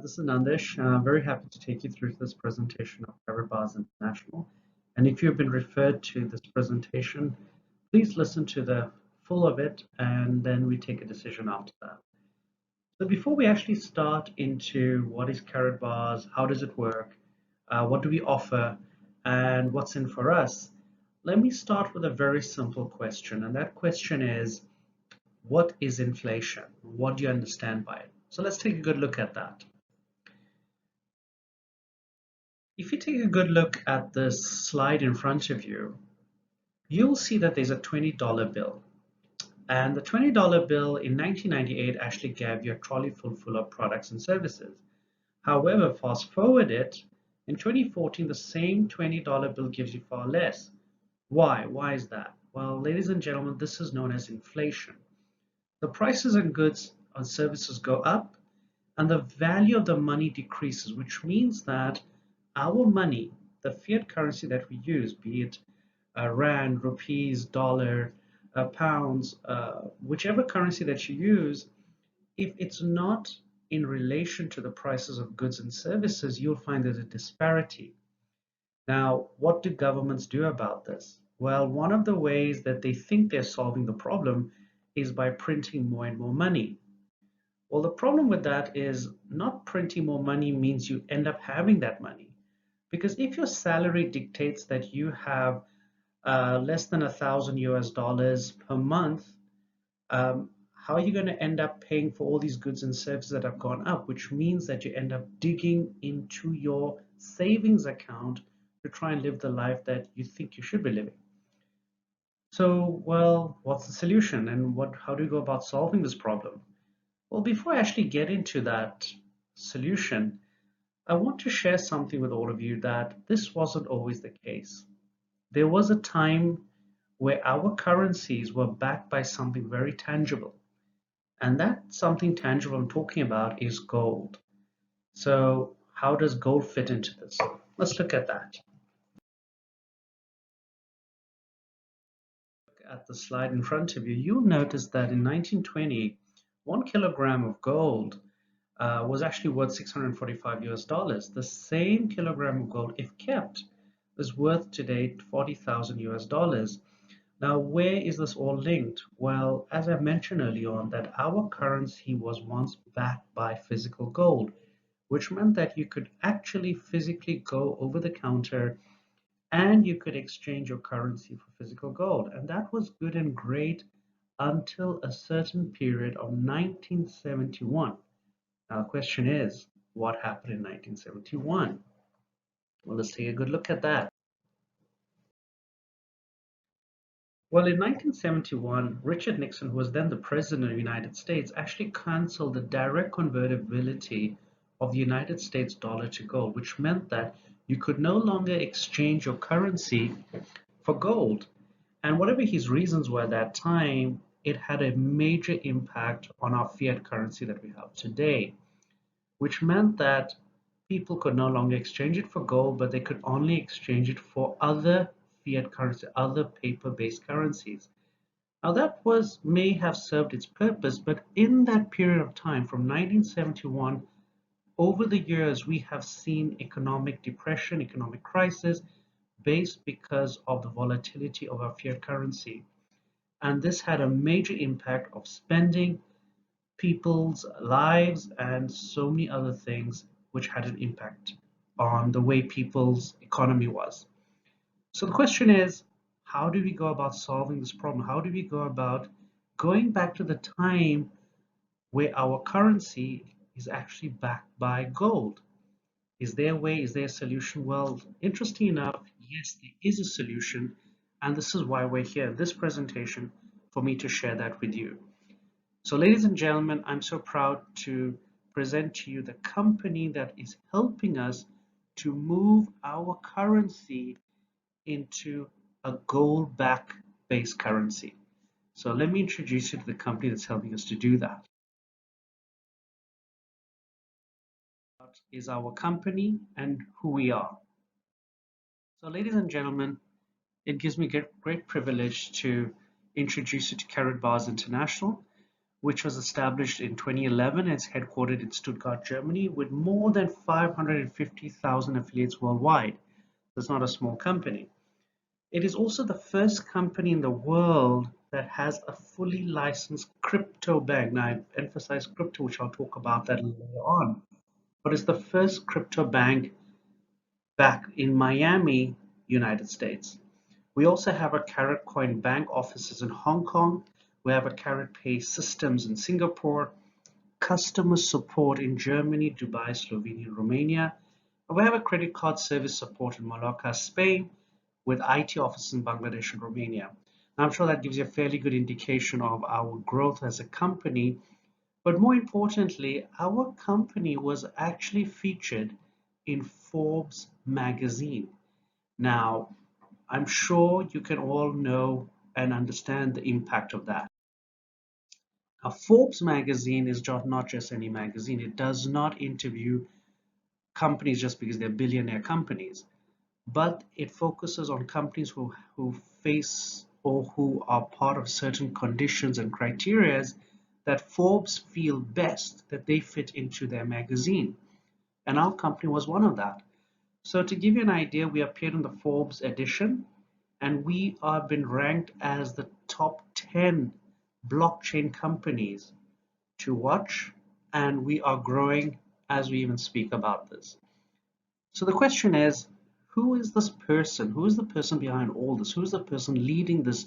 This is Nandesh. Very happy to take you through this presentation of Karatbars International. And if you've been referred to this presentation, please listen to the full of it, and then we take a decision after that. So before we actually start into what is Karatbars, how does it work, what do we offer, and what's in for us, let me start with a very simple question. And that question is, what is inflation? What do you understand by it? So let's take a good look at that. If you take a good look at this slide in front of you, you'll see that there's a $20 bill. And the $20 bill in 1998 actually gave you a trolley full of products and services. However, fast forward it, in 2014, the same $20 bill gives you far less. Why? Why is that? Well, ladies and gentlemen, this is known as inflation. The prices of goods and services go up, and the value of the money decreases, which means that our money, the fiat currency that we use, be it rand, rupees, dollar, pounds, whichever currency that you use, if it's not in relation to the prices of goods and services, you'll find there's a disparity. Now, what do governments do about this? Well, one of the ways that they think they're solving the problem is by printing more and more money. Well, the problem with that is not printing more money means you end up having that money. Because if your salary dictates that you have less than $1,000 per month, how are you going to end up paying for all these goods and services that have gone up, which means that you end up digging into your savings account to try and live the life that you think you should be living. So, well, what's the solution, and how do we go about solving this problem? Well, before I actually get into that solution, I want to share something with all of you that this wasn't always the case. There was a time where our currencies were backed by something very tangible. And that something tangible I'm talking about is gold. So how does gold fit into this? Let's look at that. Look at the slide in front of you. You'll notice that in 1920, 1 kilogram of gold was actually worth $645. The same kilogram of gold, if kept, is worth today $40,000. Now, where is this all linked? Well, as I mentioned earlier on, that our currency was once backed by physical gold, which meant that you could actually physically go over the counter and you could exchange your currency for physical gold. And that was good and great until a certain period of 1971. Now, the question is, what happened in 1971? Well, let's take a good look at that. Well, in 1971, Richard Nixon, who was then the president of the United States, actually canceled the direct convertibility of the United States dollar to gold, which meant that you could no longer exchange your currency for gold. And whatever his reasons were at that time, it had a major impact on our fiat currency that we have today, which meant that people could no longer exchange it for gold, but they could only exchange it for other fiat currency, other paper-based currencies. Now that may have served its purpose, but in that period of time, from 1971, over the years, we have seen economic depression, economic crisis, based because of the volatility of our fiat currency. And this had a major impact of spending, people's lives, and so many other things which had an impact on the way people's economy was. So the question is, how do we go about solving this problem? How do we go about going back to the time where our currency is actually backed by gold? Is there a way? Is there a solution? Well, interesting enough, yes, there is a solution. And this is why we're here in this presentation, for me to share that with you. So ladies and gentlemen, I'm so proud to present to you the company that is helping us to move our currency into a gold-backed based currency. So let me introduce you to the company that's helping us to do that. What is our company and who we are? So ladies and gentlemen, it gives me great privilege to introduce you to Karatbars International. which was established in 2011. It's headquartered in Stuttgart, Germany, with more than 550,000 affiliates worldwide. It's not a small company. It is also the first company in the world that has a fully licensed crypto bank. Now, I've emphasized crypto, which I'll talk about that later on. But it's the first crypto bank back in Miami, United States. We also have a Karat Coin Bank offices in Hong Kong. We have a Karat Pay systems in Singapore, customer support in Germany, Dubai, Slovenia, and Romania. And we have a credit card service support in Malacca, Spain, with IT offices in Bangladesh and Romania. Now, I'm sure that gives you a fairly good indication of our growth as a company. But more importantly, our company was actually featured in Forbes magazine. Now, I'm sure you can all know and understand the impact of that. Now, Forbes magazine is not just any magazine. It does not interview companies just because they're billionaire companies, but it focuses on companies who face or who are part of certain conditions and criteria that Forbes feel best that they fit into their magazine. And our company was one of that. So to give you an idea, we appeared in the Forbes edition, and we have been ranked as the top 10 blockchain companies to watch, and we are growing as we even speak about this. So the question is, who is this person? Who is the person behind all this? Who is the person leading this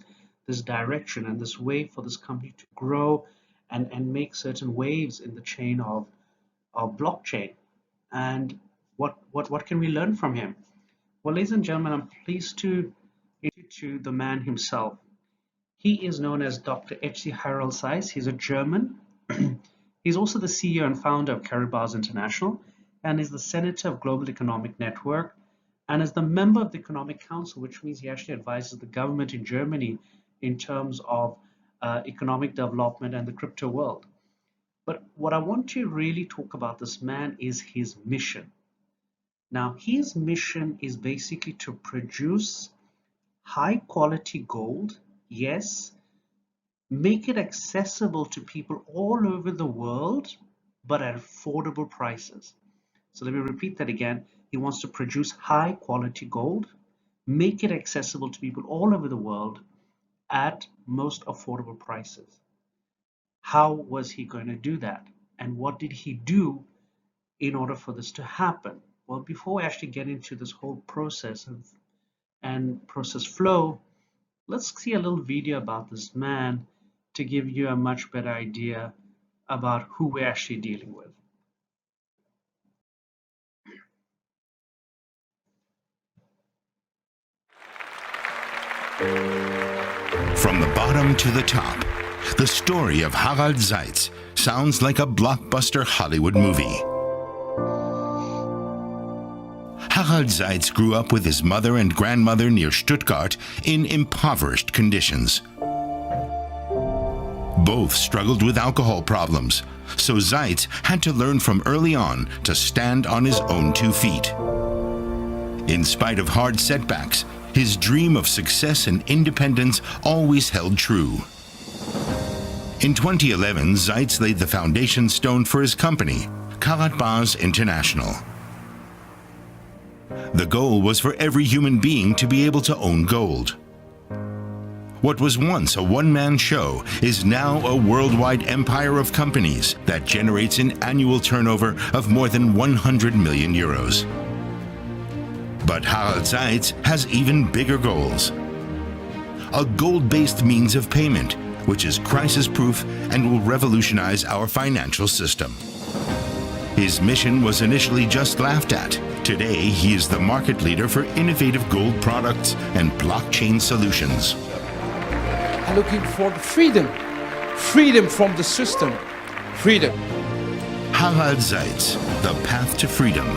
direction and this way for this company to grow and make certain waves in the chain of blockchain? And what can we learn from him? Well, ladies and gentlemen, I'm pleased to introduce you to the man himself. He is known as Dr. H.C. Harald Zeiss. He's a German. He's also the CEO and founder of Karatbars International, and is the Senator of Global Economic Network, and is the member of the Economic Council, which means he actually advises the government in Germany in terms of economic development and the crypto world. But what I want to really talk about this man is his mission. Now, his mission is basically to produce high quality gold, yes, make it accessible to people all over the world, but at affordable prices. So let me repeat that again. He wants to produce high quality gold, make it accessible to people all over the world at most affordable prices. How was he going to do that? And what did he do in order for this to happen? Well, before we actually get into this whole process and process flow, let's see a little video about this man to give you a much better idea about who we're actually dealing with. From the bottom to the top, the story of Harald Zeiss sounds like a blockbuster Hollywood movie. Harald Zeiss grew up with his mother and grandmother near Stuttgart in impoverished conditions. Both struggled with alcohol problems, so Zeiss had to learn from early on to stand on his own 2 feet. In spite of hard setbacks, his dream of success and independence always held true. In 2011, Zeiss laid the foundation stone for his company, Karatbars International. The goal was for every human being to be able to own gold. What was once a one-man show is now a worldwide empire of companies that generates an annual turnover of more than 100 million euros. But Harald Zeiss has even bigger goals. A gold-based means of payment, which is crisis-proof and will revolutionize our financial system. His mission was initially just laughed at. Today, he is the market leader for innovative gold products and blockchain solutions. I'm looking for the freedom. Freedom from the system. Freedom. Harald Zeiss, The Path to Freedom.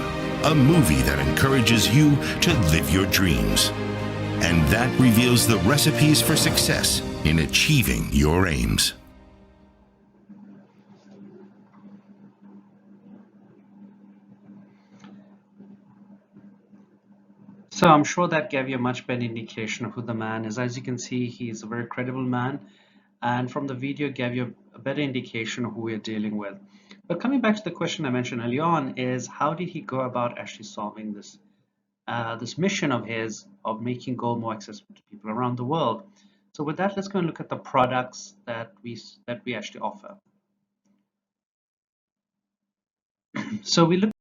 A movie that encourages you to live your dreams. And that reveals the recipes for success in achieving your aims. So I'm sure that gave you a much better indication of who the man is. As you can see, he's a very credible man. And from the video gave you a better indication of who we're dealing with. But coming back to the question I mentioned early on is how did he go about actually solving this mission of his of making gold more accessible to people around the world? So with that, let's go and look at the products that we actually offer. So we look at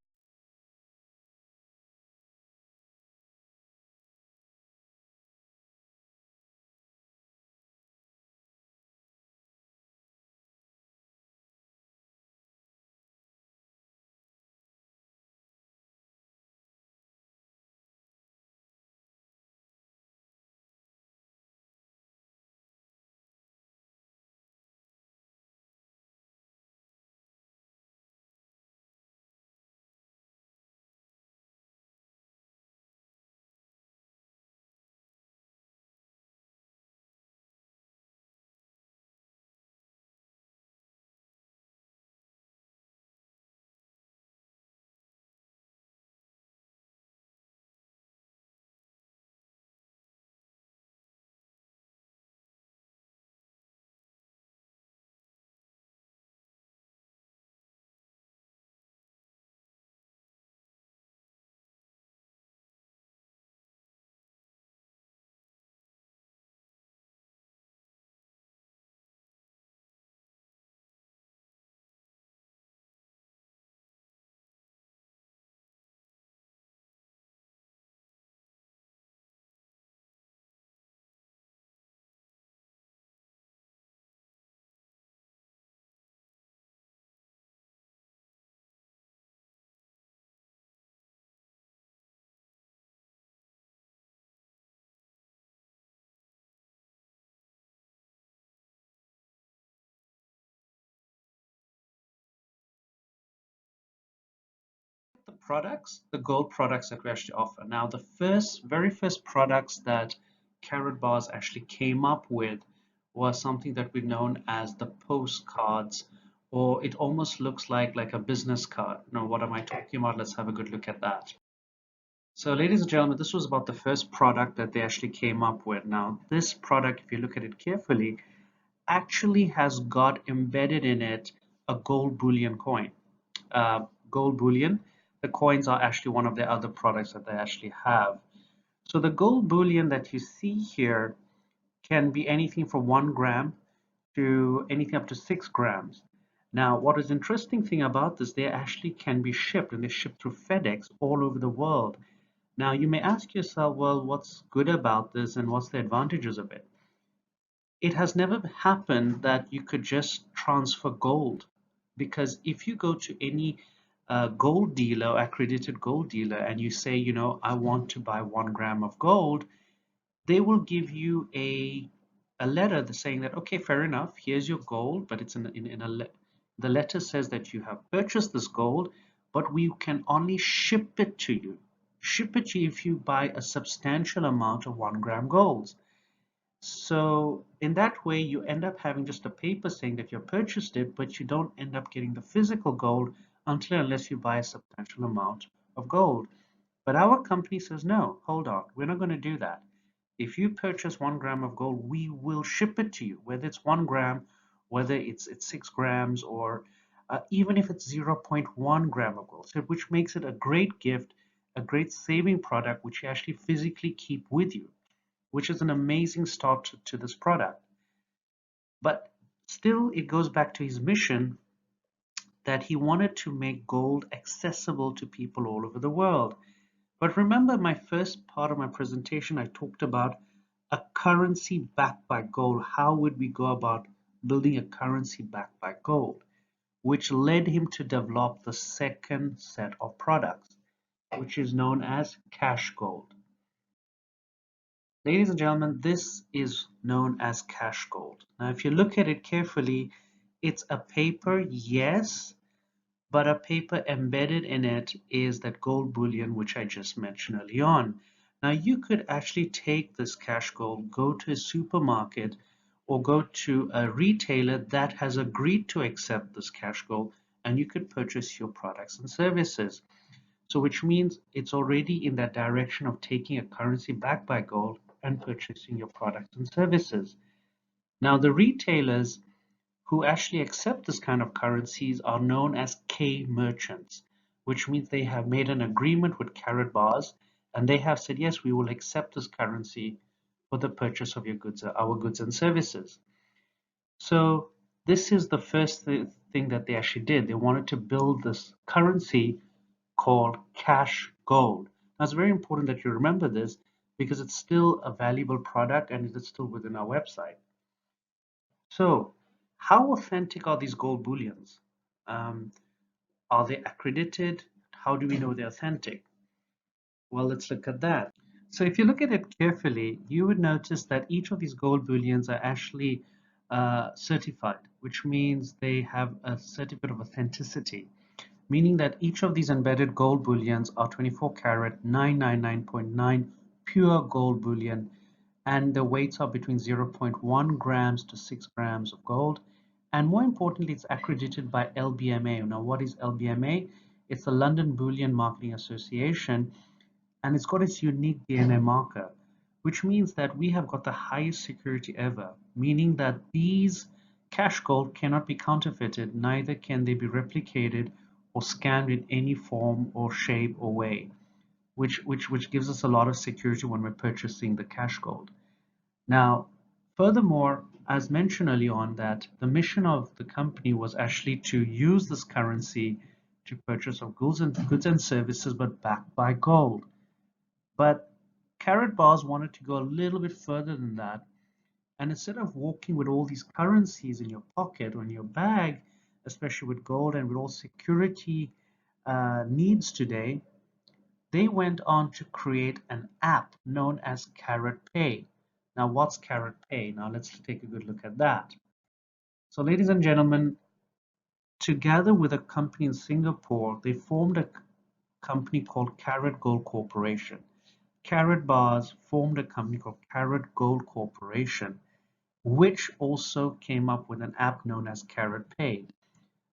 the products, the gold products that we actually offer. Now, the very first products that Karatbars actually came up with was something that we known as the postcards, or it almost looks like a business card. Now, what am I talking about? Let's have a good look at that. So, ladies and gentlemen, this was about the first product that they actually came up with. Now, this product, if you look at it carefully, actually has got embedded in it a gold bullion coin. Gold bullion, the coins are actually one of the other products that they actually have. So the gold bullion that you see here can be anything from 1 gram to anything up to 6 grams. Now, what is interesting thing about this, they actually can be shipped and they ship through FedEx all over the world. Now, you may ask yourself, well, what's good about this and what's the advantages of it? It has never happened that you could just transfer gold, because if you go to any gold dealer, accredited gold dealer, and you say, I want to buy 1 gram of gold, they will give you a letter saying that, okay, fair enough, here's your gold, but it's the letter says that you have purchased this gold, but we can only ship it to you. Ship it to you if you buy a substantial amount of 1 gram golds. So in that way, you end up having just a paper saying that you purchased it, but you don't end up getting the physical gold unless you buy a substantial amount of gold. But our company says, no, hold on, we're not going to do that. If you purchase 1 gram of gold, we will ship it to you, whether it's 1 gram, whether it's 6 grams, or even if it's 0.1 gram of gold, so which makes it a great gift, a great saving product, which you actually physically keep with you, which is an amazing start to this product. But still, it goes back to his mission that he wanted to make gold accessible to people all over the world. But remember, my first part of my presentation, I talked about a currency backed by gold. How would we go about building a currency backed by gold? Which led him to develop the second set of products, which is known as cash gold. Ladies and gentlemen, this is known as cash gold. Now, if you look at it carefully, it's a paper, yes, but a paper embedded in it is that gold bullion, which I just mentioned early on. Now, you could actually take this cash gold, go to a supermarket, or go to a retailer that has agreed to accept this cash gold, and you could purchase your products and services. So which means it's already in that direction of taking a currency backed by gold and purchasing your products and services. Now, the retailers who actually accept this kind of currencies are known as K merchants, which means they have made an agreement with Karatbars and they have said, yes, we will accept this currency for the purchase of your goods, our goods and services. So this is the first thing that they actually did. They wanted to build this currency called cash gold. Now it's very important that you remember this because it's still a valuable product and it is still within our website. So how authentic are these gold bullions? Um, are they accredited? How do we know they're authentic? Well, let's look at that. So if you look at it carefully, you would notice that each of these gold bullions are actually certified, which means they have a certificate of authenticity, meaning that each of these embedded gold bullions are 24 karat 999.9 pure gold bullion, and the weights are between 0.1 grams to 6 grams of gold. And more importantly, it's accredited by LBMA. Now, what is LBMA? It's the London Bullion Marketing Association, and it's got its unique DNA marker, which means that we have got the highest security ever, meaning that these cash gold cannot be counterfeited, neither can they be replicated or scanned in any form or shape or way, which gives us a lot of security when we're purchasing the cash gold. Now, furthermore, as mentioned early on, that the mission of the company was actually to use this currency to purchase of goods and services, but backed by gold. But Karatbars wanted to go a little bit further than that. And instead of walking with all these currencies in your pocket or in your bag, especially with gold and with all security needs today, they went on to create an app known as Karatpay. Now, what's Karatpay? Now, let's take a good look at that. So, ladies and gentlemen, together with a company in Singapore, they formed a company called Karat Gold Corporation. Karatbars formed a company called Karat Gold Corporation, which also came up with an app known as Karatpay.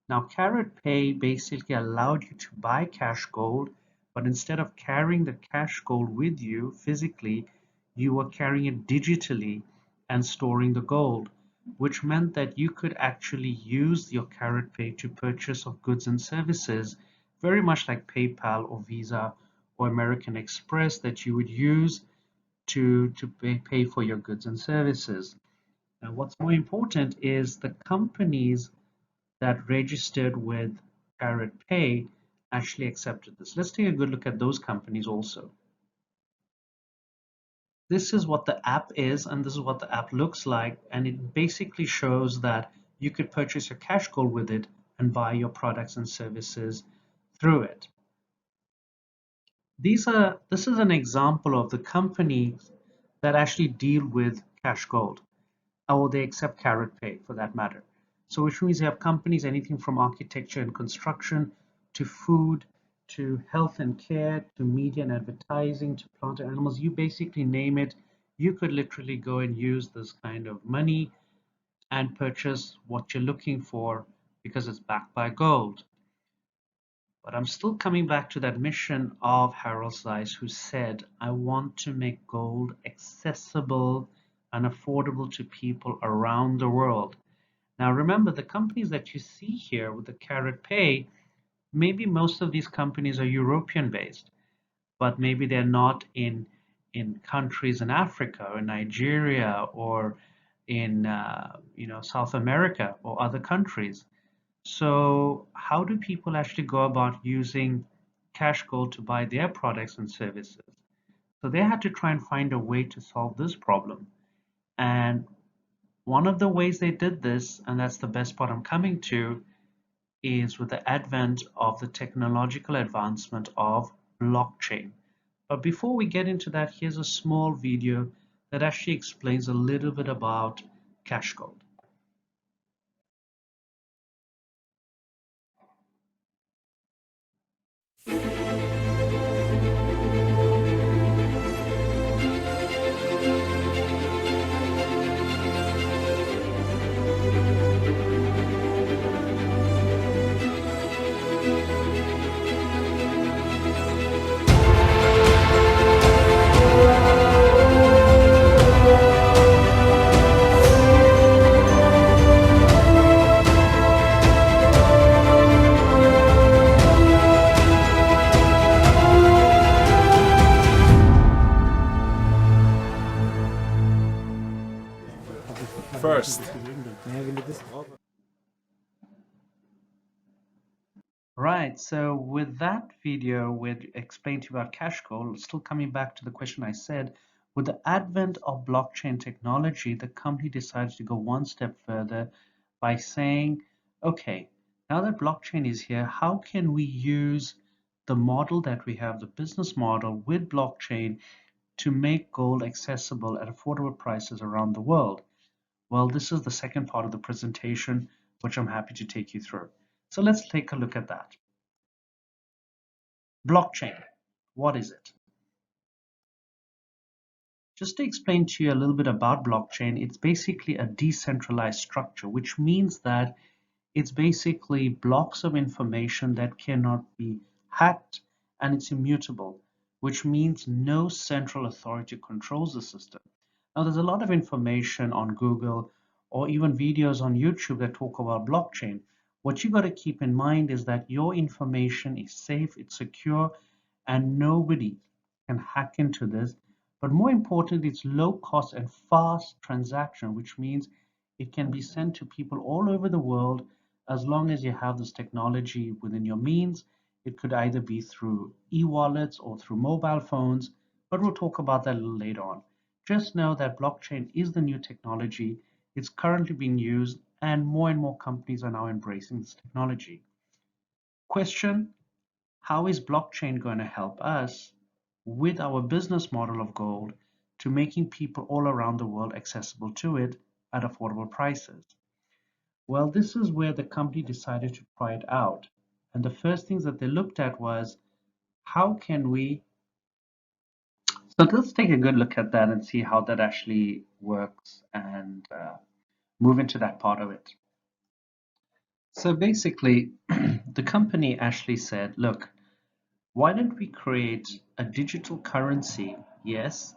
Now, Karatpay basically allowed you to buy cash gold, but instead of carrying the cash gold with you physically, you were carrying it digitally and storing the gold, which meant that you could actually use your Karatpay to purchase of goods and services, very much like PayPal or Visa or American Express that you would use to pay for your goods and services. Now, what's more important is the companies that registered with Karatpay actually accepted this. Let's take a good look at those companies also. This is what the app is, and this is what the app looks like, and it basically shows that you could purchase your cash gold with it and buy your products and services through it. This is an example of the companies that actually deal with cash gold, or they accept Karatpay for that matter. So which means you have companies, anything from architecture and construction to food, to health and care, to media and advertising, to plant and animals. You basically name it, you could literally go and use this kind of money and purchase what you're looking for because it's backed by gold. But I'm still coming back to that mission of Harold Zeiss, who said, I want to make gold accessible and affordable to people around the world. Now, remember, the companies that you see here with the Karatpay, maybe most of these companies are European based, but maybe they're not in countries in Africa or Nigeria or in South America or other countries. So how do people actually go about using cash gold to buy their products and services? So they had to try and find a way to solve this problem. And one of the ways they did this, and that's the best part I'm coming to, is with the advent of the technological advancement of blockchain. But before we get into that, here's a small video that actually explains a little bit about cash gold. first. Right, so with that video, we'd explained to you about cash gold. Still coming back to the question I said, with the advent of blockchain technology, the company decided to go one step further by saying, okay, now that blockchain is here, how can we use the model that we have, the business model with blockchain, to make gold accessible at affordable prices around the world? Well, this is the second part of the presentation, which I'm happy to take you through. So let's take a look at that. Blockchain, what is it? Just to explain to you a little bit about blockchain, it's basically a decentralized structure, which means that it's basically blocks of information that cannot be hacked, and it's immutable, which means no central authority controls the system. Now, there's a lot of information on Google or even videos on YouTube that talk about blockchain. What you got to keep in mind is that your information is safe, it's secure, and nobody can hack into this. But more importantly, it's low cost and fast transaction, which means it can be sent to people all over the world as long as you have this technology within your means. It could either be through e-wallets or through mobile phones, but we'll talk about that a little later on. Just know that blockchain is the new technology. It's currently being used, and more companies are now embracing this technology. Question: how is blockchain going to help us with our business model of gold to making people all around the world accessible to it at affordable prices? Well, this is where the company decided to try it out. And the first things that they looked at was, how can we... So let's take a good look at that and see how that actually works, and move into that part of it. So basically, the company actually said, look, why don't we create a digital currency? Yes,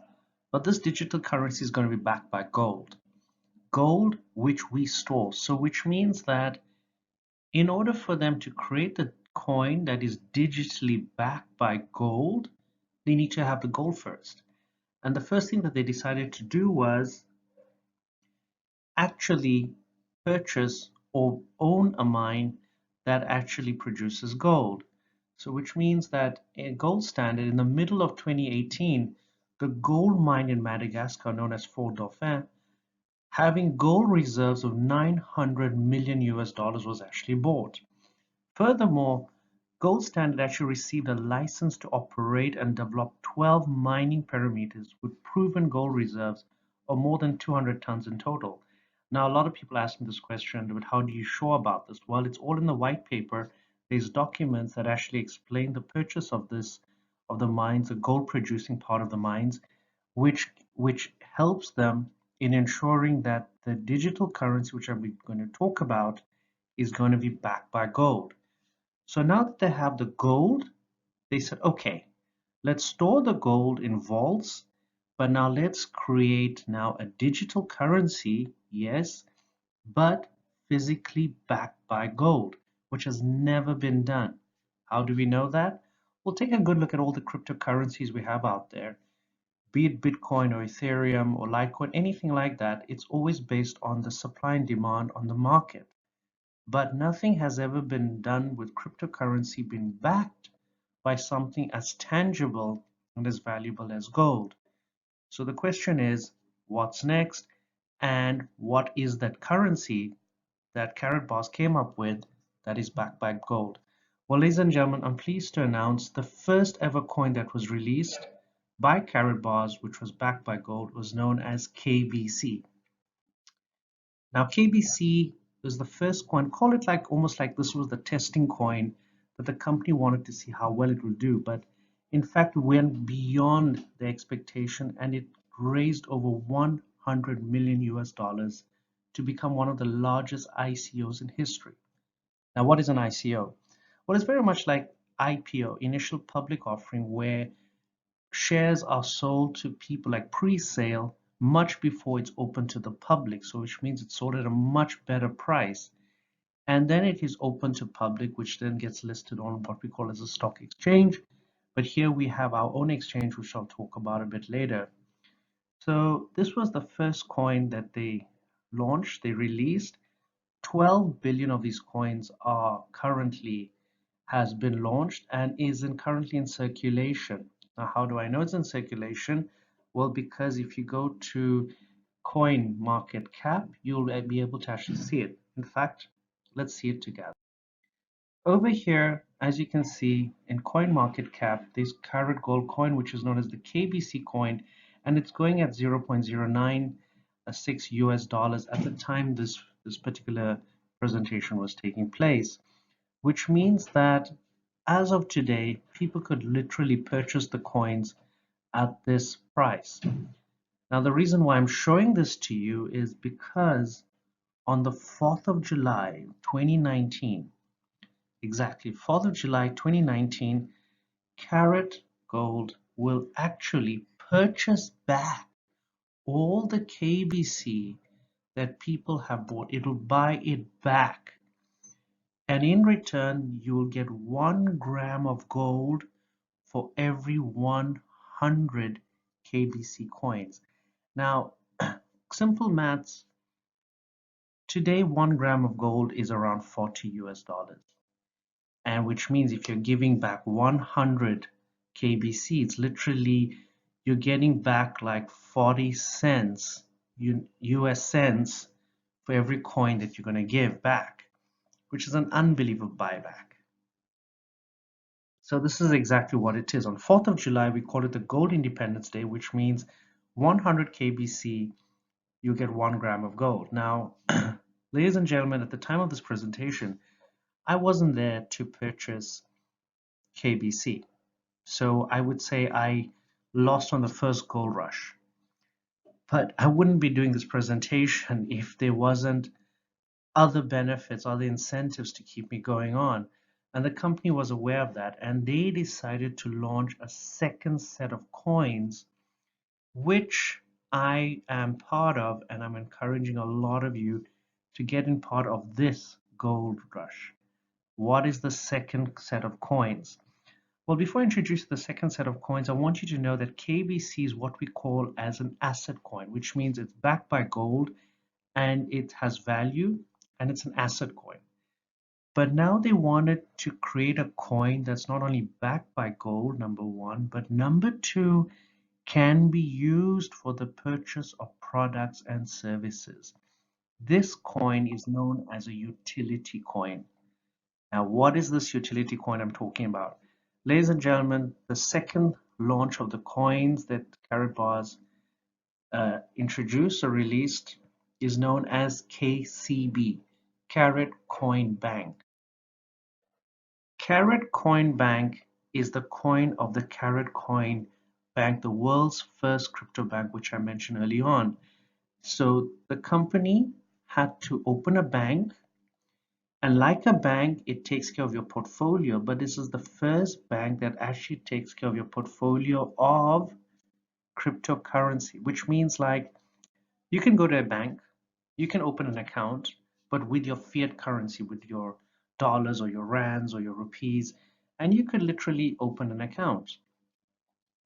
but this digital currency is going to be backed by gold. Gold which we store. So which means that in order for them to create the coin that is digitally backed by gold, they need to have the gold first. And the first thing that they decided to do was actually purchase or own a mine that actually produces gold. So which means that a gold standard in the middle of 2018, the gold mine in Madagascar known as Fort Dauphin, having gold reserves of 900 million US dollars was actually bought. Furthermore, Gold Standard actually received a license to operate and develop 12 mining perimeters with proven gold reserves of more than 200 tons in total. Now, a lot of people ask me this question, but how do you show about this? Well, it's all in the white paper. There's documents that actually explain the purchase of this, of the mines, the gold producing part of the mines, which helps them in ensuring that the digital currency, which I'm going to talk about, is going to be backed by gold. So now that they have the gold, they said, okay, let's store the gold in vaults, but now let's create now a digital currency, yes, but physically backed by gold, which has never been done. How do we know that? We'll take a good look at all the cryptocurrencies we have out there, be it Bitcoin or Ethereum or Litecoin, anything like that. It's always based on the supply and demand on the market. But nothing has ever been done with cryptocurrency being backed by something as tangible and as valuable as gold. So the question is, what's next? And what is that currency that Karatbars came up with that is backed by gold? Well, ladies and gentlemen, I'm pleased to announce the first ever coin that was released by Karatbars, which was backed by gold, was known as KBC. Now, KBC is the first coin, call it like almost like this was the testing coin that the company wanted to see how well it would do. But in fact, went beyond the expectation, and it raised over 100 million US dollars to become one of the largest ICOs in history. Now, what is an ICO? Well, it's very much like IPO, initial public offering, where shares are sold to people like pre-sale much before it's open to the public, so which means it's sold at a much better price, and then it is open to public, which then gets listed on what we call as a stock exchange. But here we have our own exchange, which I'll talk about a bit later. So this was the first coin that they launched, they released 12 billion of these coins are currently has been launched and currently in circulation. Now, how do I know it's in circulation? Well, because if you go to coin market cap, you'll be able to actually see it. In fact, let's see it together. Over here, as you can see in coin market cap, there's Karat gold coin, which is known as the KBC coin, and it's going at 0.096 US dollars at the time this particular presentation was taking place, which means that as of today, people could literally purchase the coins at this price. Now, the reason why I'm showing this to you is because on the 4th of July, 2019, exactly 4th of July, 2019, Karat Gold will actually purchase back all the KBC that people have bought. It'll buy it back. And in return, you will get 1 gram of gold for every 100 KBC coins. Now, simple maths, today 1 gram of gold is around 40 US dollars. And which means if you're giving back 100 KBC, it's literally you're getting back like 40 cents, US cents for every coin that you're going to give back, which is an unbelievable buyback. So this is exactly what it is. On 4th of July, we call it the Gold Independence Day, which means 100 KBC, you get 1 gram of gold. Now, ladies and gentlemen, at the time of this presentation, I wasn't there to purchase KBC. So I would say I lost on the first gold rush. But I wouldn't be doing this presentation if there wasn't other benefits, other incentives to keep me going on. And the company was aware of that, and they decided to launch a second set of coins, which I am part of, and I'm encouraging a lot of you to get in part of this gold rush. What is the second set of coins? Well, before I introduce the second set of coins, I want you to know that KBC is what we call as an asset coin, which means it's backed by gold and it has value and it's an asset coin. But now they wanted to create a coin that's not only backed by gold, number one, but number two, can be used for the purchase of products and services. This coin is known as a utility coin. Now, what is this utility coin I'm talking about? Ladies and gentlemen, the second launch of the coins that Karatbars introduced or released is known as KCB, Karat Coin Bank. Karat Coin Bank is the coin of the Karat Coin Bank, the world's first crypto bank, which I mentioned early on. So the company had to open a bank, and like a bank, it takes care of your portfolio, but this is the first bank that actually takes care of your portfolio of cryptocurrency, which means like you can go to a bank, you can open an account, but with your fiat currency, with your dollars or your rands or your rupees, and you could literally open an account.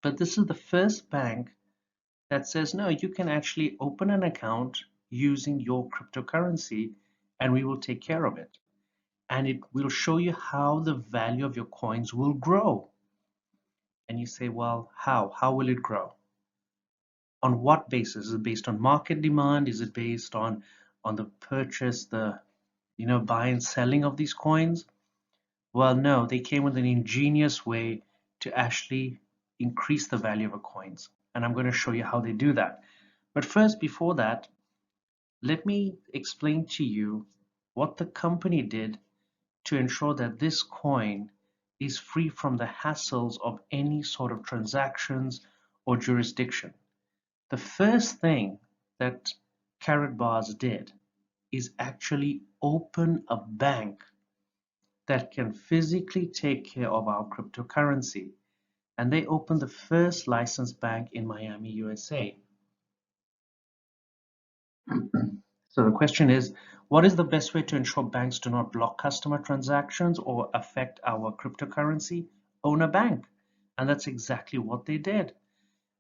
But this is the first bank that says, no, you can actually open an account using your cryptocurrency and we will take care of it. And it will show you how the value of your coins will grow. And you say, well, how? How will it grow? On what basis? Is it based on market demand? Is it based on the purchase, the buy and selling of these coins? Well, no, they came with an ingenious way to actually increase the value of a coins. And I'm going to show you how they do that. But first, before that, let me explain to you what the company did to ensure that this coin is free from the hassles of any sort of transactions or jurisdiction. The first thing that Karatbars did is actually open a bank that can physically take care of our cryptocurrency. And they opened the first licensed bank in Miami, USA. So the question is, what is the best way to ensure banks do not block customer transactions or affect our cryptocurrency? Own a bank. And that's exactly what they did.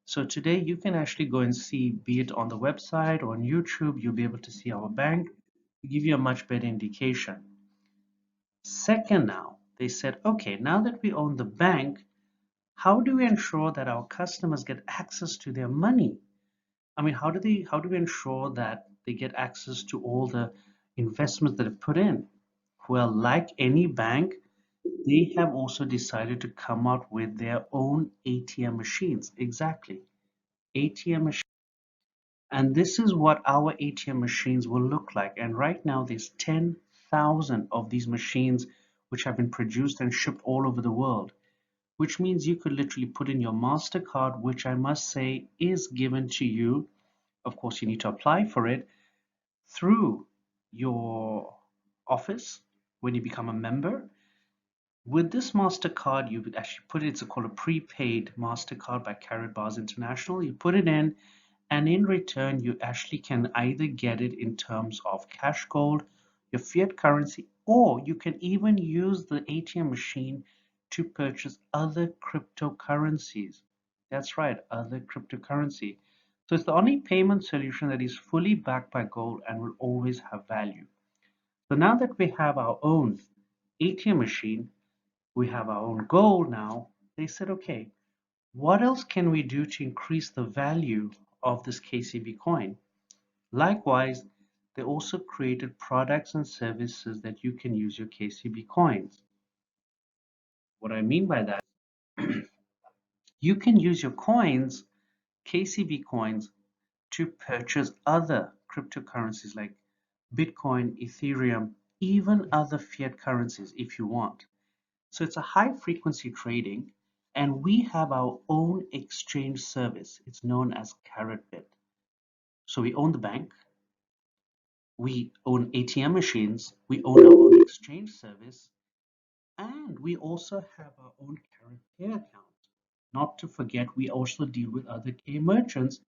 So today you can actually go and see, be it on the website or on YouTube, you'll be able to see our bank to give you a much better indication. Second, now they said, okay, now that we own the bank, how do we ensure that our customers get access to their money? I mean, how do we ensure that they get access to all the investments that they've put in? Well, like any bank, they have also decided to come out with their own ATM machines. Exactly. ATM machines. And this is what our ATM machines will look like. And right now there's 10,000 of these machines which have been produced and shipped all over the world, which means you could literally put in your MasterCard, which I must say is given to you. Of course, you need to apply for it through your office when you become a member. With this MasterCard, you would actually put it, it's called a prepaid MasterCard by Karatbars International. You put it in, and in return, you actually can either get it in terms of cash gold, your fiat currency, or you can even use the ATM machine to purchase other cryptocurrencies. That's right, other cryptocurrency. So it's the only payment solution that is fully backed by gold and will always have value. So now that we have our own ATM machine, we have our own gold now, they said, okay, what else can we do to increase the value of this KCB coin? Likewise, they also created products and services that you can use your KCB coins. What I mean by that, you can use your coins, KCB coins, to purchase other cryptocurrencies like Bitcoin, Ethereum, even other fiat currencies if you want. So it's a high frequency trading, and we have our own exchange service. It's known as Karatbit. So we own the bank, we own ATM machines, we own our own exchange service, and we also have our own Karatpay account. Not to forget, we also deal with other K merchants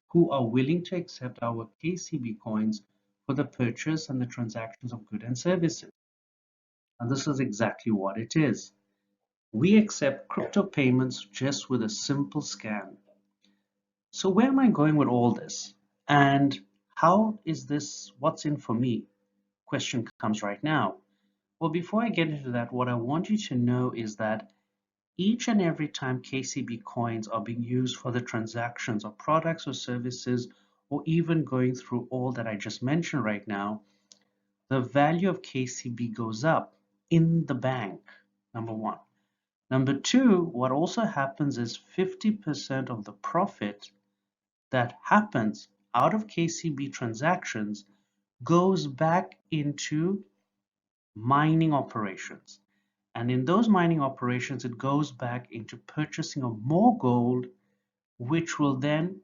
who are willing to accept our KCB coins for the purchase and the transactions of goods and services. And this is exactly what it is. We accept crypto payments just with a simple scan. So where am I going with all this? And how is this, what's in for me? Question comes right now. Well, before I get into that, what I want you to know is that each and every time KCB coins are being used for the transactions of products or services, or even going through all that I just mentioned right now, the value of KCB goes up in the bank, number one. Number two, what also happens is 50% of the profit that happens out of KCB transactions goes back into mining operations. And in those mining operations, it goes back into purchasing of more gold, which will then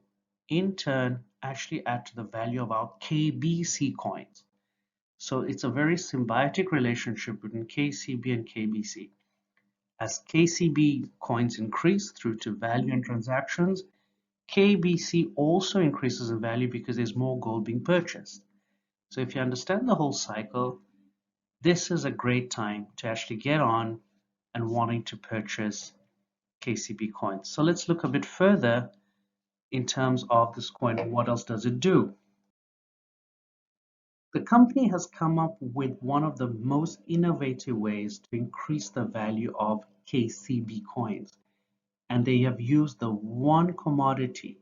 in turn actually add to the value of our KBC coins. So it's a very symbiotic relationship between KCB and KBC. As KCB coins increase through to value and transactions, KBC also increases in value because there's more gold being purchased. So if you understand the whole cycle, this is a great time to actually get on and wanting to purchase KCB coins. So let's look a bit further in terms of this coin. What else does it do? The company has come up with one of the most innovative ways to increase the value of KCB coins. And they have used the one commodity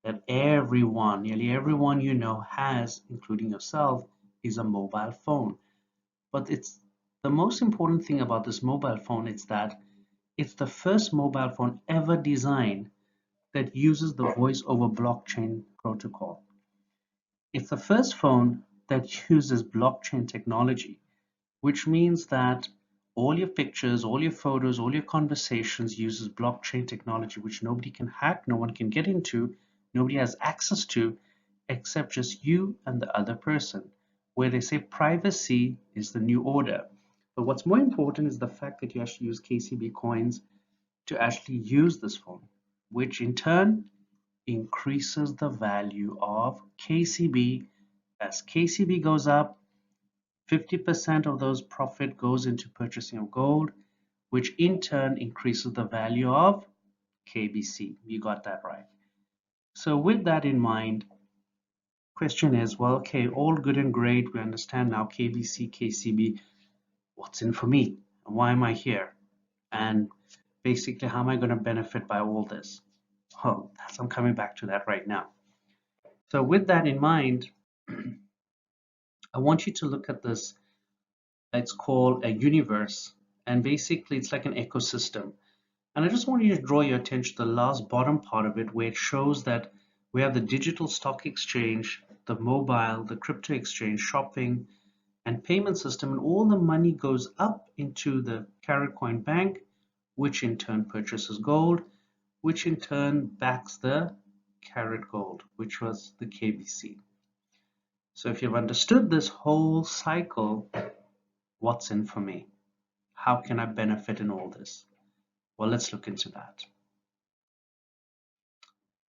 that everyone, nearly everyone you know has, including yourself, is a mobile phone. But it's the most important thing about this mobile phone is that it's the first mobile phone ever designed that uses the voice over blockchain protocol. It's the first phone that uses blockchain technology, which means that all your pictures, all your photos, all your conversations uses blockchain technology, which nobody can hack, no one can get into, nobody has access to, except just you and the other person, where they say privacy is the new order. But what's more important is the fact that you actually use KCB coins to actually use this phone, which in turn increases the value of KCB. As KCB goes up, 50% of those profit goes into purchasing of gold, which in turn increases the value of KBC. You got that right. So with that in mind, question is, well, okay, all good and great. We understand now KBC, KCB. What's in for me? Why am I here? And basically, how am I going to benefit by all this? Oh, I'm coming back to that right now. So with that in mind, I want you to look at this. It's called a universe, and basically it's like an ecosystem. And I just want you to draw your attention to the last bottom part of it, where it shows that we have the digital stock exchange, the mobile, the crypto exchange, shopping, and payment system, and all the money goes up into the Karatcoin bank, which in turn purchases gold, which in turn backs the Karat gold, which was the KBC. So if you've understood this whole cycle, what's in for me? How can I benefit in all this? Well, let's look into that.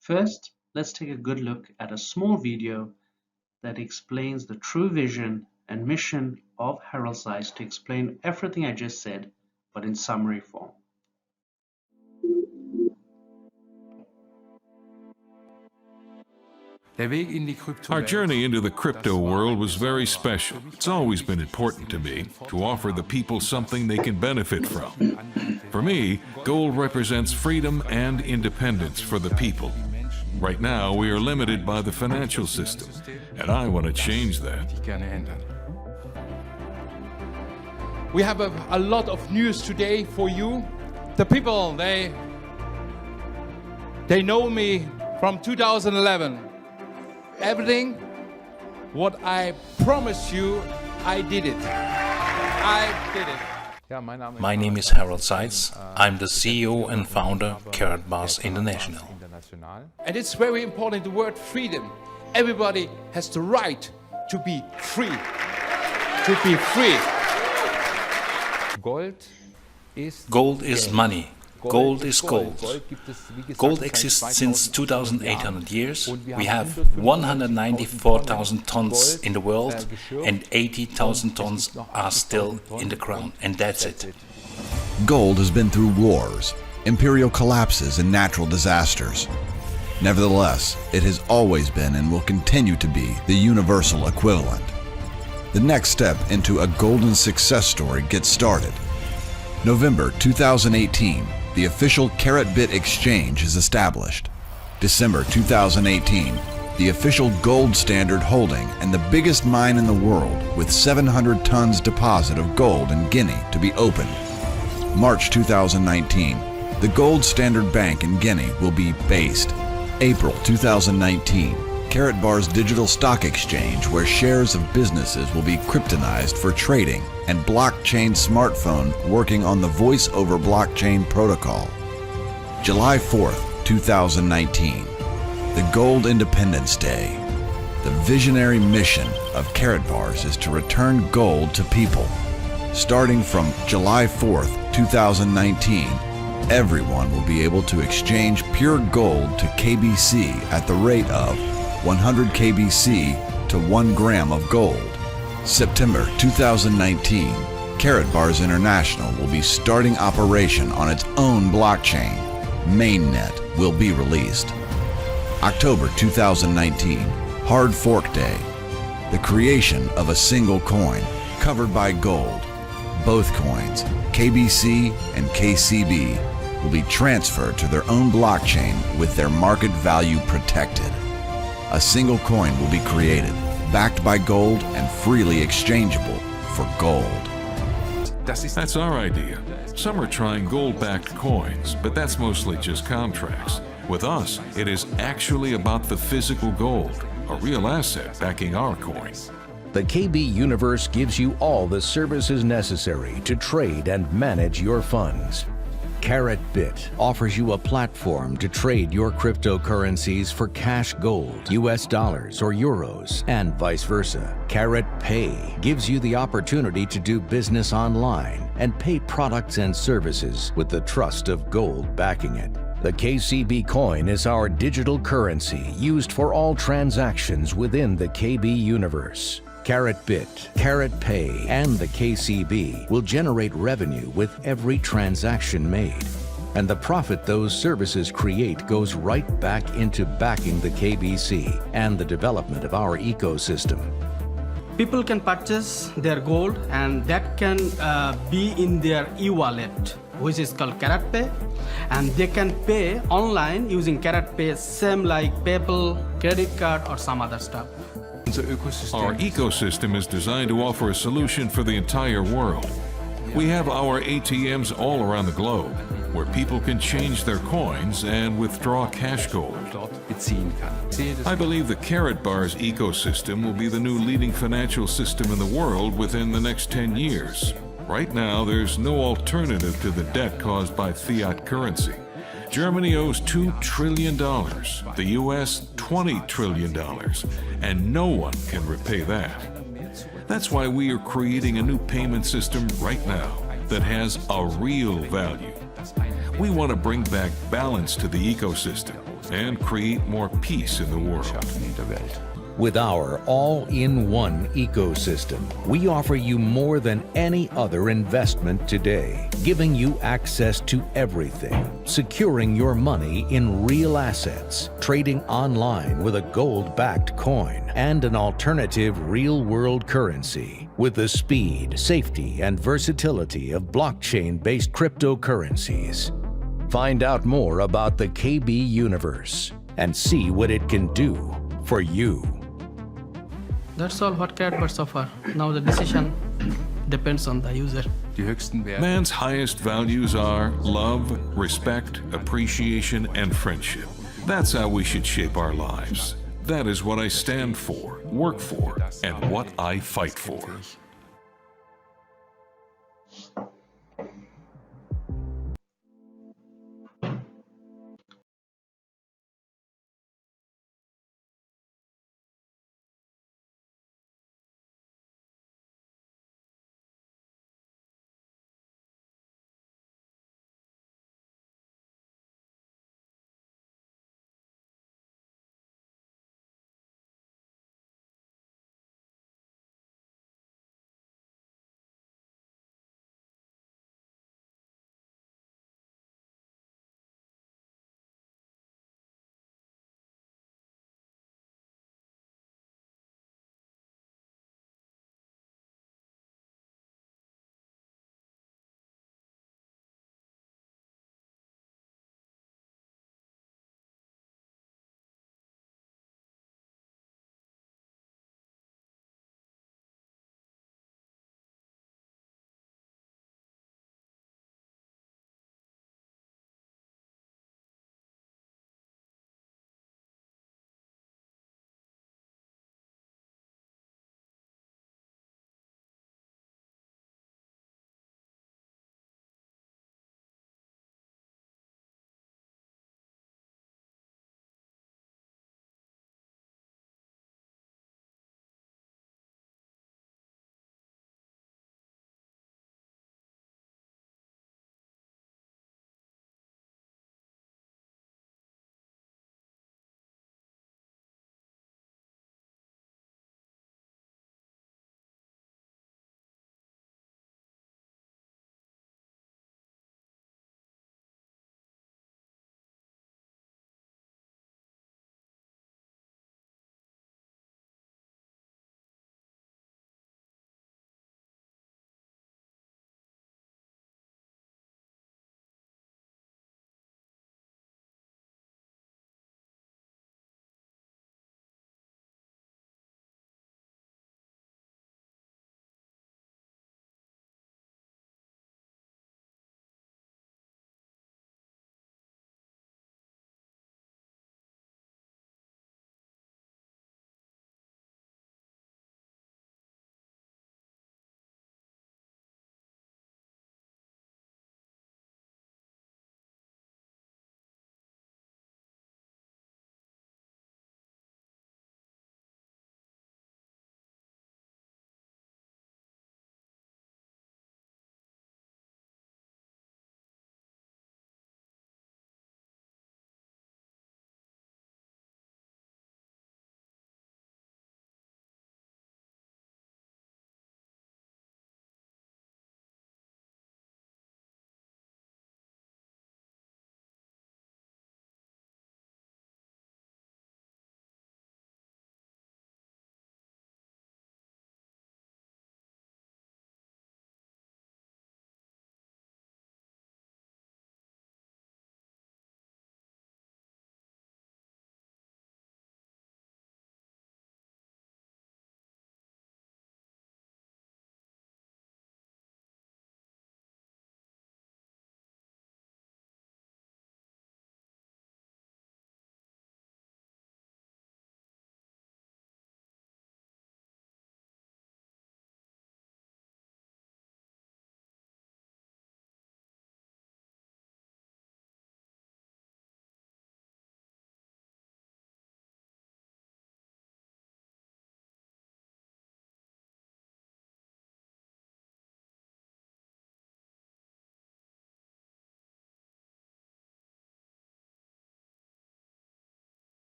First, let's take a good look at a small video that explains the true vision and mission of Harold Zeiss to explain everything I just said, but in summary form. Our journey into the crypto world was very special. It's always been important to me to offer the people something they can benefit from. For me, gold represents freedom and independence for the people. Right now, we are limited by the financial system, and I want to change that. We have a lot of news today for you. The people, they know me from 2011. Everything what I promised you, I did it. I did it. My name is Harold Zeiss. I'm the CEO and founder of Karatbars International. And it's very important, the word freedom. Everybody has the right to be free. To be free. Gold is money. Gold is gold. Gold exists since 2,800 years. We have 194,000 tons in the world and 80,000 tons are still in the ground. And that's it. Gold has been through wars, imperial collapses, and natural disasters. Nevertheless, it has always been and will continue to be the universal equivalent. The next step into a golden success story gets started. November 2018, the official Karatbit exchange is established. December 2018, the official gold standard holding and the biggest mine in the world with 700 tons deposit of gold in Guinea to be opened. March 2019, the gold standard bank in Guinea will be based. April 2019, Karatbars digital stock exchange where shares of businesses will be kryptonized for trading and blockchain smartphone working on the voice over blockchain protocol. July 4th, 2019, the Gold Independence Day. The visionary mission of Karatbars is to return gold to people. Starting from July 4th, 2019, everyone will be able to exchange pure gold to KBC at the rate of 100 KBC to 1 gram of gold. September 2019, Karatbars International will be starting operation on its own blockchain. Mainnet will be released. October 2019, Hard Fork Day. The creation of a single coin covered by gold. Both coins, KBC and KCB, will be transferred to their own blockchain with their market value protected. A single coin will be created, backed by gold and freely exchangeable for gold. That's our idea. Some are trying gold-backed coins, but that's mostly just contracts. With us, it is actually about the physical gold, a real asset backing our coin. The KB Universe gives you all the services necessary to trade and manage your funds. Karatbit offers you a platform to trade your cryptocurrencies for cash gold, US dollars or euros, and vice versa. KaratPay gives you the opportunity to do business online and pay products and services with the trust of gold backing it. The KCB coin is our digital currency used for all transactions within the KB universe. Karatbit, KaratPay, and the KCB will generate revenue with every transaction made. And the profit those services create goes right back into backing the KBC and the development of our ecosystem. People can purchase their gold and that can be in their e-wallet, which is called Karatpay, and they can pay online using Karatpay, same like PayPal, credit card or some other stuff. Our ecosystem is designed to offer a solution for the entire world. We have our ATMs all around the globe, where people can change their coins and withdraw cash gold. I believe the Karatbars ecosystem will be the new leading financial system in the world within the next 10 years. Right now, there's no alternative to the debt caused by fiat currency. Germany owes $2 trillion, the US $20 trillion, and no one can repay that. That's why we are creating a new payment system right now that has a real value. We want to bring back balance to the ecosystem and create more peace in the world. With our all-in-one ecosystem, we offer you more than any other investment today, giving you access to everything, securing your money in real assets, trading online with a gold-backed coin, and an alternative real-world currency with the speed, safety, and versatility of blockchain-based cryptocurrencies. Find out more about the KB Universe and see what it can do for you. That's all what Karatbars offer. Now the decision depends on the user. Man's highest values are love, respect, appreciation, and friendship. That's how we should shape our lives. That is what I stand for, work for, and what I fight for.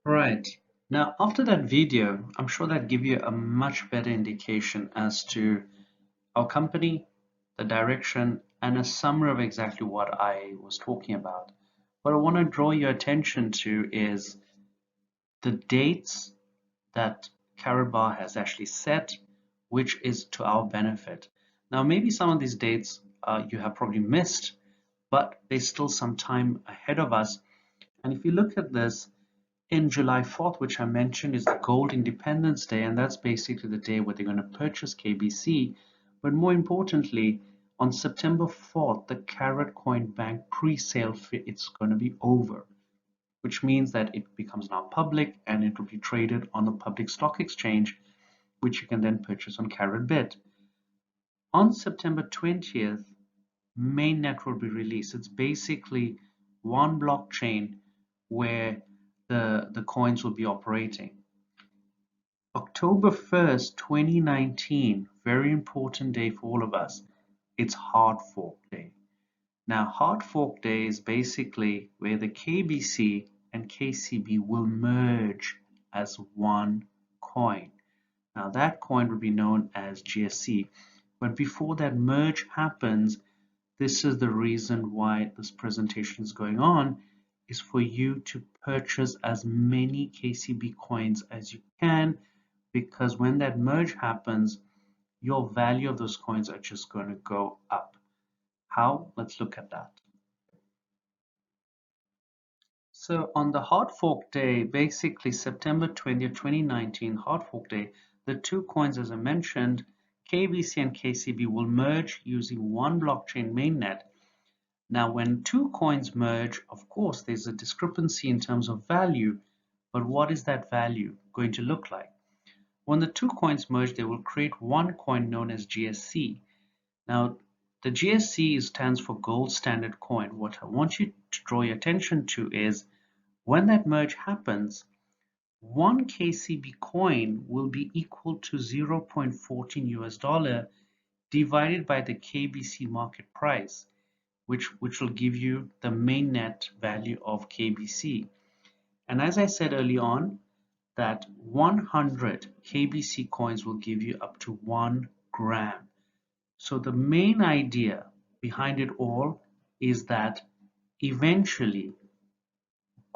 Right. Now, after that video, I'm sure that give you a much better indication as to our company, the direction, and a summary of exactly what I was talking about. What I want to draw your attention to is the dates that Karatbar has actually set, which is to our benefit. Now, maybe some of these dates you have probably missed, but there's still some time ahead of us. And if you look at this, in July 4th, which I mentioned, is the Gold Independence Day, and that's basically the day where they're going to purchase KBC. But more importantly, on September 4th, the Carat Coin Bank pre-sale it's going to be over, which means that it becomes now public and it will be traded on the public stock exchange, which you can then purchase on Karatbit. On September 20th, mainnet will be released. It's basically one blockchain where the coins will be operating. October 1st, 2019, very important day for all of us. It's Hard Fork Day. Now, Hard Fork Day is basically where the KBC and KCB will merge as one coin. Now, that coin will be known as GSC. But before that merge happens, this is the reason why this presentation is going on, is for you to purchase as many KCB coins as you can, because when that merge happens, your value of those coins are just going to go up. How? Let's look at that. So on the Hard Fork Day, basically September 20th, 2019, Hard Fork Day, the two coins, as I mentioned, KBC and KCB will merge using one blockchain mainnet. Now, when two coins merge, of course, there's a discrepancy in terms of value, but what is that value going to look like? When the two coins merge, they will create one coin known as GSC. Now, the GSC stands for Gold Standard Coin. What I want you to draw your attention to is when that merge happens, one KCB coin will be equal to 0.14 US dollar divided by the KBC market price, which will give you the mainnet value of KBC. And as I said early on, that 100 KBC coins will give you up to 1 gram. So the main idea behind it all is that eventually,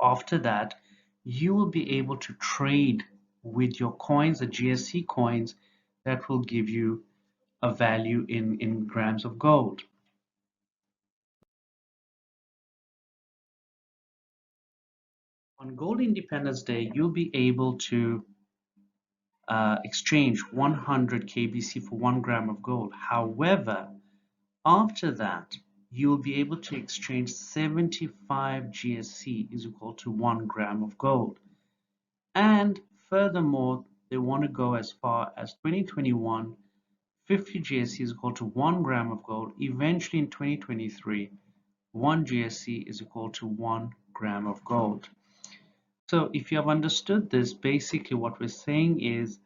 after that, you will be able to trade with your coins, the GSC coins, that will give you a value in grams of gold. On Gold Independence Day, you'll be able to exchange 100 KBC for 1 gram of gold. However, after that, you'll be able to exchange 75 GSC is equal to 1 gram of gold. And furthermore, they want to go as far as 2021, 50 GSC is equal to 1 gram of gold. Eventually in 2023, 1 GSC is equal to 1 gram of gold. So if you have understood this, basically what we're saying is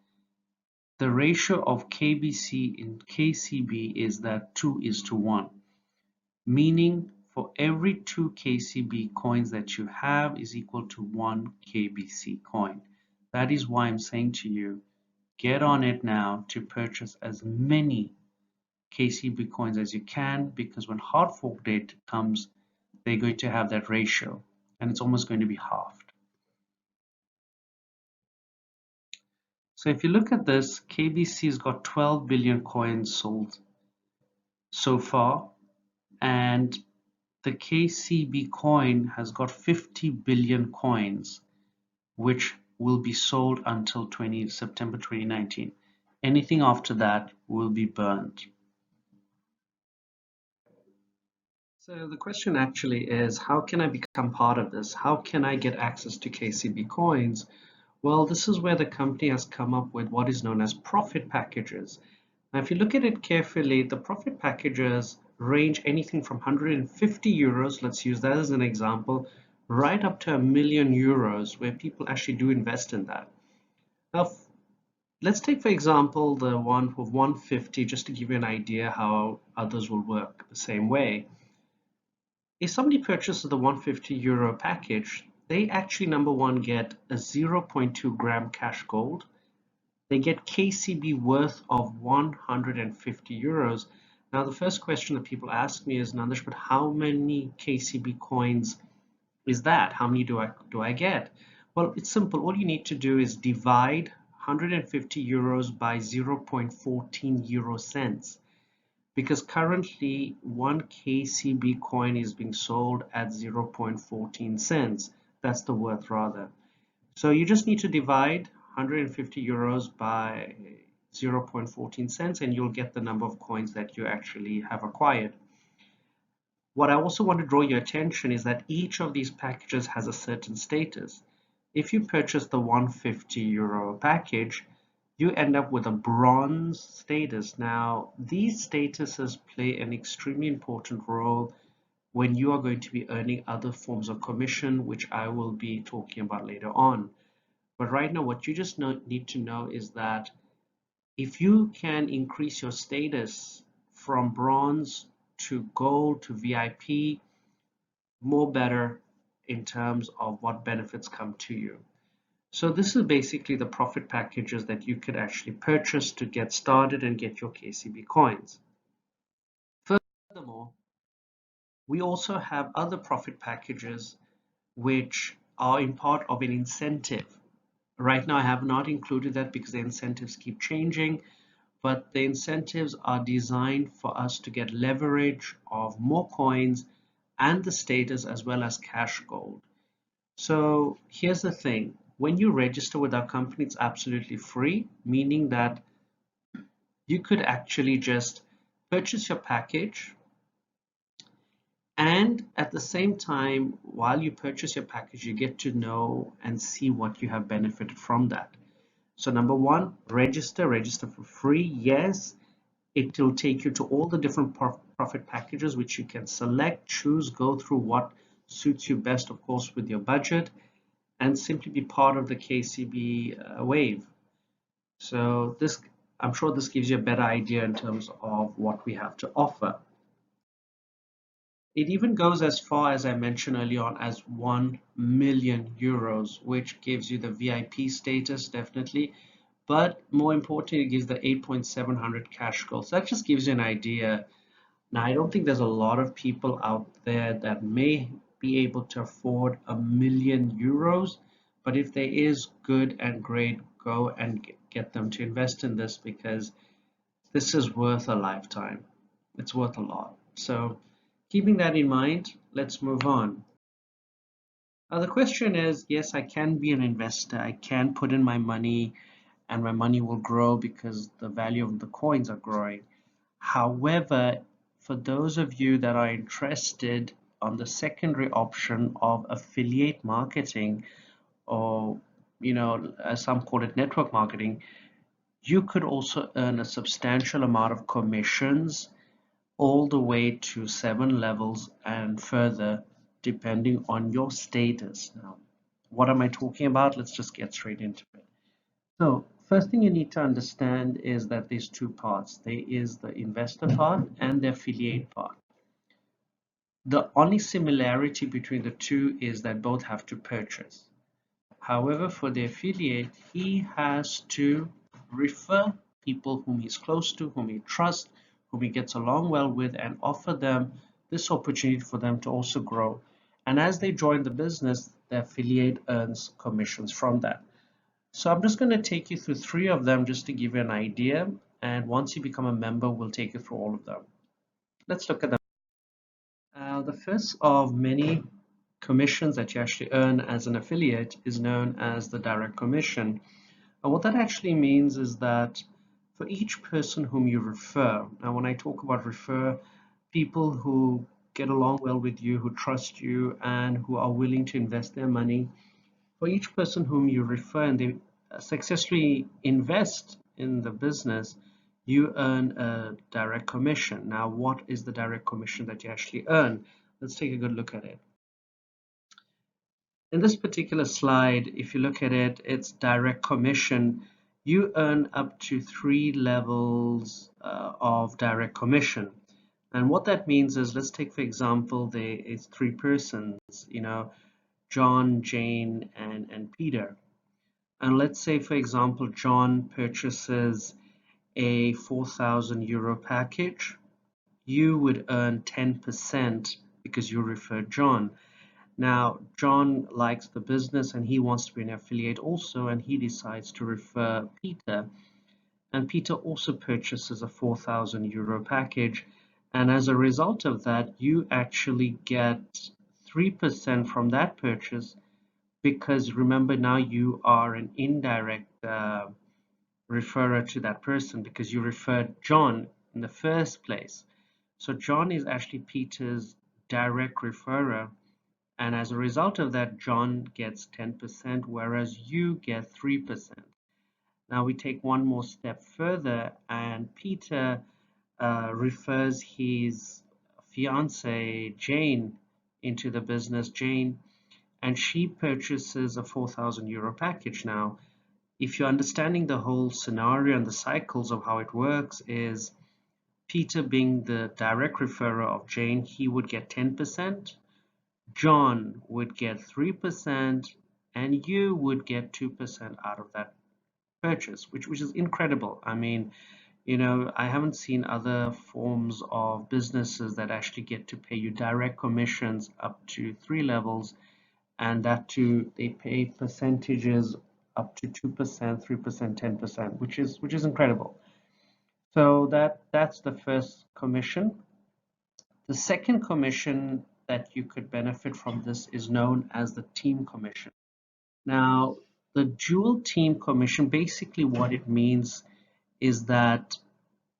the ratio of KBC in KCB is that 2:1, meaning for every 2 KCB coins that you have is equal to 1 KBC coin. That is why I'm saying to you, get on it now to purchase as many KCB coins as you can, because when Hard Fork Date comes, they're going to have that ratio, and it's almost going to be halved. So if you look at this, KBC's got 12 billion coins sold so far, and the KCB coin has got 50 billion coins, which will be sold until September 2019. Anything after that will be burned. So the question actually is, how can I become part of this? How can I get access to KCB coins? Well, this is where the company has come up with what is known as profit packages. Now, if you look at it carefully, the profit packages range anything from 150 euros, let's use that as an example, right up to €1,000,000, where people actually do invest in that. Now, let's take, for example, the one with 150, just to give you an idea how others will work the same way. If somebody purchases the €150 package, they actually, number one, get a 0.2 gram cash gold. They get KCB worth of 150 euros. Now, the first question that people ask me is, Nandish, but how many KCB coins is that? How many do I get? Well, it's simple. All you need to do is divide 150 euros by 0.14 euro cents, because currently 1 KCB coin is being sold at 0.14 cents. That's the worth, rather. So you just need to divide 150 euros by 0.14 cents and you'll get the number of coins that you actually have acquired. What I also want to draw your attention is that each of these packages has a certain status. If you purchase the 150 euro package, you end up with a bronze status. Now, these statuses play an extremely important role when you are going to be earning other forms of commission, which I will be talking about later on. But right now, what you just need to know is that if you can increase your status from bronze to gold to VIP, more better in terms of what benefits come to you. So this is basically the profit packages that you could actually purchase to get started and get your KCB coins. Furthermore, we also have other profit packages which are in part of an incentive. Right now, I have not included that because the incentives keep changing, but the incentives are designed for us to get leverage of more coins and the status as well as cash gold. So here's the thing. When you register with our company, it's absolutely free, meaning that you could actually just purchase your package, and at the same time, while you purchase your package, you get to know and see what you have benefited from that. So number one, register for free. Yes, it will take you to all the different profit packages, which you can select, choose, go through what suits you best, of course, with your budget, and simply be part of the KCB wave. So this, I'm sure this gives you a better idea in terms of what we have to offer. It even goes as far as I mentioned earlier on as 1 million euros, which gives you the VIP status, definitely. But more importantly, it gives the 8,700 cash gold. So that just gives you an idea. Now, I don't think there's a lot of people out there that may be able to afford 1 million euros. But if there is, good and great, go and get them to invest in this, because this is worth a lifetime. It's worth a lot. So keeping that in mind, let's move on. Now the question is, yes, I can be an investor. I can put in my money and my money will grow because the value of the coins are growing. However, for those of you that are interested on the secondary option of affiliate marketing, or as some call it, network marketing, you could also earn a substantial amount of commissions all the way to 7 levels and further, depending on your status. Now, what am I talking about? Let's just get straight into it. So first thing you need to understand is that there's two parts. There is the investor part and the affiliate part. The only similarity between the two is that both have to purchase. However, for the affiliate, he has to refer people whom he's close to, whom he trusts, whom he gets along well with, and offer them this opportunity for them to also grow. And as they join the business, the affiliate earns commissions from that. So I'm just going to take you through 3 of them just to give you an idea. And once you become a member, we'll take you through all of them. Let's look at them. The first of many commissions that you actually earn as an affiliate is known as the direct commission. And what that actually means is that for each person whom you refer, now when I talk about refer, people who get along well with you, who trust you, and who are willing to invest their money, for each person whom you refer and they successfully invest in the business, you earn a direct commission. Now, what is the direct commission that you actually earn? Let's take a good look at it. In this particular slide, if you look at it, it's direct commission. You earn up to 3 levels of direct commission. And what that means is, let's take, for example, there is 3 persons, John, Jane, and Peter. And let's say, for example, John purchases a 4,000 euro package. You would earn 10% because you referred John. Now, John likes the business and he wants to be an affiliate also, and he decides to refer Peter. And Peter also purchases a 4,000 euro package. And as a result of that, you actually get 3% from that purchase, because remember, now you are an indirect referrer to that person because you referred John in the first place. So John is actually Peter's direct referrer. And as a result of that, John gets 10%, whereas you get 3%. Now we take one more step further, and Peter refers his fiancée Jane into the business, Jane, and she purchases a 4,000 euro package. Now, if you're understanding the whole scenario and the cycles of how it works, is Peter being the direct referrer of Jane, he would get 10%, John would get 3%, and you would get 2% out of that purchase, which is incredible. I mean, you know, I haven't seen other forms of businesses that actually get to pay you direct commissions up to 3 levels, and that too they pay percentages up to 2%, 3%, 10%, which is incredible. So that's the first commission. The second commission that you could benefit from this is known as the team commission. Now, the dual team commission, basically what it means is that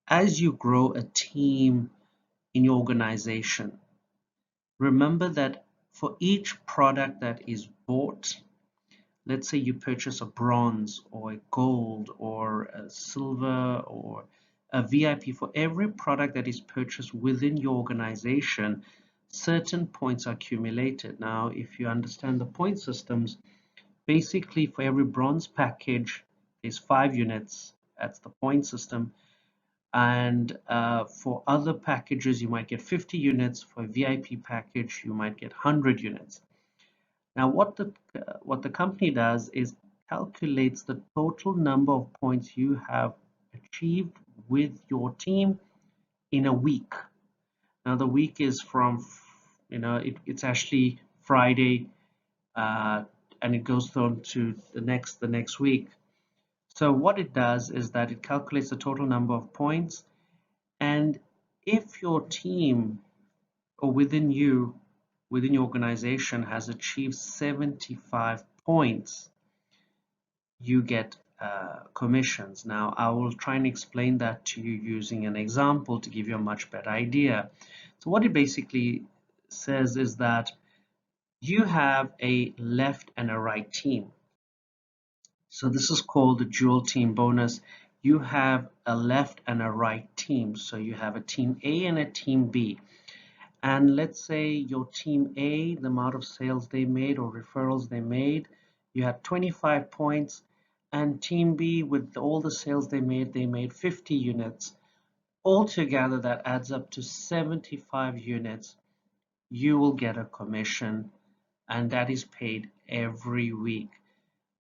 as you grow a team in your organization, remember that for each product that is bought, let's say you purchase a bronze or a gold or a silver or a VIP, for every product that is purchased within your organization, certain points are accumulated. Now, if you understand the point systems, basically for every bronze package, there's 5 units. That's the point system. And for other packages, you might get 50 units. For a VIP package, you might get 100 units. Now, what the company does is calculates the total number of points you have achieved with your team in a week. Now, the week is from, you know, it's actually Friday, and it goes on to the next week. So what it does is that it calculates the total number of points, and if your team or within your organization has achieved 75 points, you get commissions. Now, I will try and explain that to you using an example to give you a much better idea. So what it basically says is that you have a left and a right team. So this is called the dual team bonus. You have a left and a right team. So you have a team A and a team B. And let's say your team A, the amount of sales they made or referrals they made, you had 25 points. And team B, with all the sales they made 50 units. Altogether, that adds up to 75 units. You will get a commission, and that is paid every week.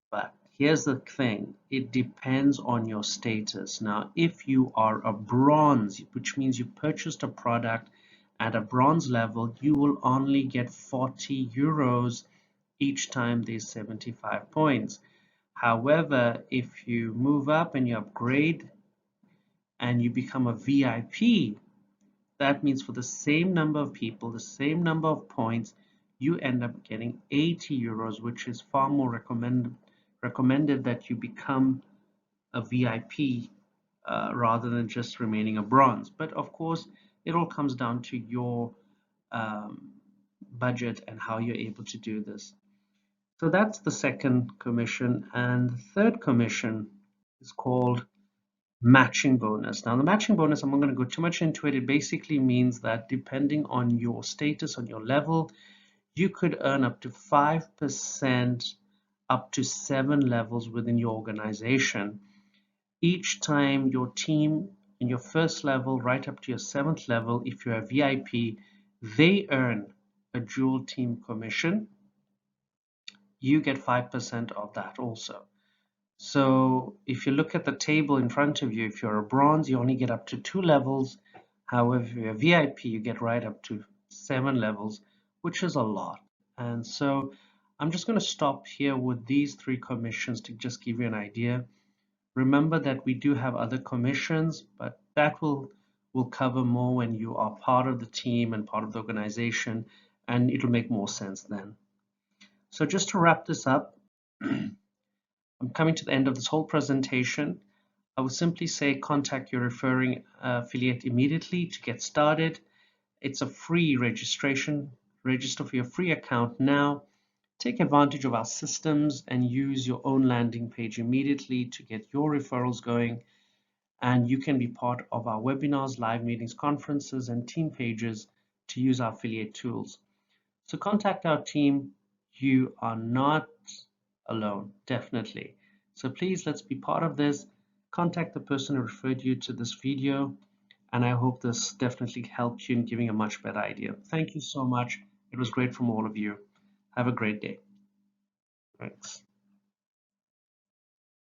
But here's the thing, it depends on your status. Now, if you are a bronze, which means you purchased a product at a bronze level, you will only get 40 euros each time there's 75 points. However, if you move up and you upgrade and you become a VIP, that means for the same number of people, the same number of points, you end up getting 80 euros, which is far more recommended that you become a VIP rather than just remaining a bronze. But of course, it all comes down to your budget and how you're able to do this. So that's the second commission. And the third commission is called matching bonus. Now, the matching bonus, I'm not going to go too much into it. It basically means that depending on your status, on your level, you could earn up to 5% up to 7 levels within your organization. Each time your team in your first level right up to your 7th level, if you're a VIP, they earn a dual team commission. you get 5% of that also. So if you look at the table in front of you, if you're a bronze, you only get up to 2 levels. However, if you're a VIP, you get right up to 7 levels, which is a lot. And so I'm just going to stop here with these 3 commissions to just give you an idea. Remember that we do have other commissions, but that will cover more when you are part of the team and part of the organization, and it'll make more sense then. So just to wrap this up, I'm coming to the end of this whole presentation. I would simply say contact your referring affiliate immediately to get started. It's a free registration. Register for your free account now. Take advantage of our systems and use your own landing page immediately to get your referrals going. And you can be part of our webinars, live meetings, conferences, and team pages to use our affiliate tools. So contact our team. You are not alone, definitely. So please, let's be part of this. Contact the person who referred you to this video, and I hope this definitely helped you in giving a much better idea. Thank you so much. It was great from all of you. Have a great day. Thanks.